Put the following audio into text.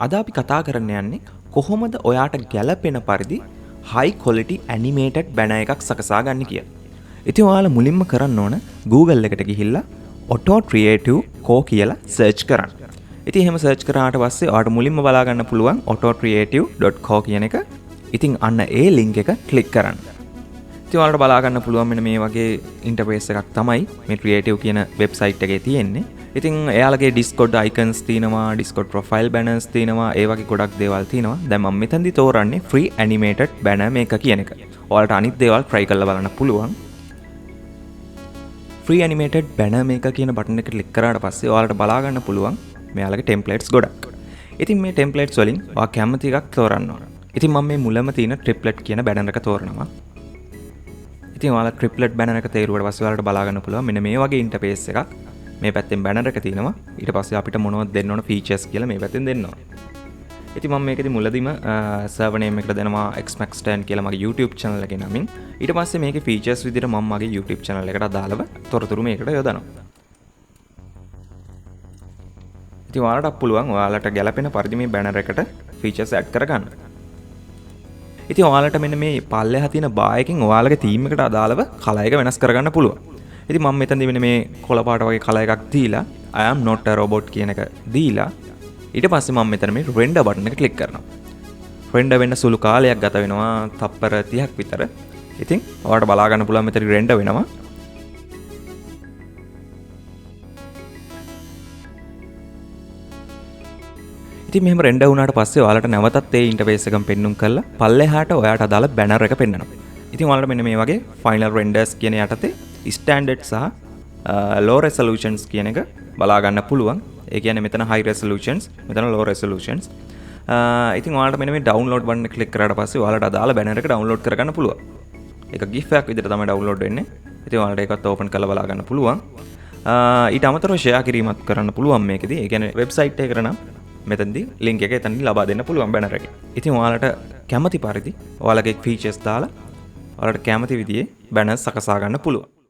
අද අපි කතා කරන්න යන්නේ කොහොමද ඔයාට ගැළපෙන පරිදි high quality animated banner එකක් සකසා ගන්න කියලා. ඉතින් ඔයාලා මුලින්ම කරන්න ඕන Google එකට ගිහිල්ලා auto creative co කියලා search කරන්න. ඉතින් එහෙම search කරාට පස්සේ ඔයාට මුලින්ම බලා ගන්න පුළුවන් autocreative.co කියන එක. ඉතින් අන්න ඒ link එක click කරන්න. ඉතින් ඔයාලට බලා ගන්න පුළුවන් මෙන්න මේ වගේ interface එකක් තමයි මේ creative කියන website එකේ තියෙන්නේ. ඉතින් එයාලගේ Discord icons තියෙනවා, Discord profile banners තියෙනවා, ඒ වගේ ගොඩක් දේවල් තියෙනවා. දැන් මම මෙතනදි තෝරන්නේ free animated banner මේක කියන එක. ඔයාලට අනිත් දේවල් try කරලා බලන්න පුළුවන්. free animated banner මේක කියන බටන් එක ක්ලික් කරාට පස්සේ ඔයාලට බලා ගන්න පුළුවන් මෙයාලගේ templates ගොඩක්. ඉතින් මේ templates වලින් ඔයා කැමති එකක් තෝරන්න ඕන. ඉතින් මම මේ මුලම තියෙන triplet කියන banner එක තෝරනවා. ඉතින් ඔයාලා triplet banner එක තේරුවට පස්සේ ඔයාලට බලා ගන්න පුළුවන් මෙන්න මේ වගේ interface එකක්. මේ පැත්තෙන් බැනර් එක තියෙනවා. ඊට පස්සේ අපිට මොනවද දෙන්න ඕන ෆීචර්ස් කියලා මේ පැත්තෙන් දෙන්න ඕන. ඉතින් මම මේකෙදි මුලදීම සර්වර් නේම් එකට දෙනවා xmax10 කියලා මගේ YouTube channel එකේ නමින්. ඊට පස්සේ මේකේ ෆීචර්ස් විදිහට මම මගේ YouTube channel එකට අදාළව තොරතුරු මේකට යොදනවා. ඉතින් ඔයාලට පුළුවන් ඔයාලට ගැළපෙන පරිදි මේ බැනර් එකට ෆීචර්ස් ඇඩ් කරගන්න. ඉතින් ඔයාලට මෙන්න මේ පල්ලෙහා තියෙන බා එකෙන් ඔයාලගේ තීම් එකට අදාළව කලර් එක වෙනස් කරගන්න පුළුවන්. ඉතින් මම මෙතනදී වෙන මේ කොළ පාට වගේ කලර් එකක් දීලා I am not a robot කියන එක දීලා ඊට පස්සේ මම මෙතන මේ render බටන් එක ක්ලික් කරනවා. render වෙන්න සුළු කාලයක් ගත වෙනවා තප්පර 30ක් විතර. ඉතින් ඔයාලට බලා ගන්න පුළුවන් මෙතන render වෙනවා. ඉතින් මෙහෙම render වුණාට පස්සේ ඔයාලට නැවතත් ඒ interface එකම පෙන්නුම් කරලා පල්ලෙහාට ඔයාට අදාළ banner එක පෙන්වනවා. ඉතින් ඔයාලට මෙන්න මේ වගේ final renders කියන යටතේ standard සහ low resolutions කියන එක බලා ගන්න පුළුවන්. ඒ කියන්නේ මෙතන high resolutions, මෙතන low resolutions. ඉතින් ඔයාලට මෙන්න මේ download button එක click කරාට පස්සේ ඔයාලට අදාළ banner එක download කරගන්න පුළුවන්. ඒක GIF එකක් විදිහට තමයි download වෙන්නේ. ඉතින් ඔයාලට ඒකත් open කරලා බලා ගන්න පුළුවන්. ඊට අමතරව share කිරීමත් කරන්න පුළුවන් මේකෙදි. ඒ කියන්නේ website එකකට නම් මෙතනදී link එක එතනදී ලබා දෙන්න පුළුවන් banner එකේ. ඉතින් ඔයාලට කැමති පරිදි ඔයාලගේ features දාලා ඔයාලට කැමති විදිහේ banners සකසා ගන්න පුළුවන්.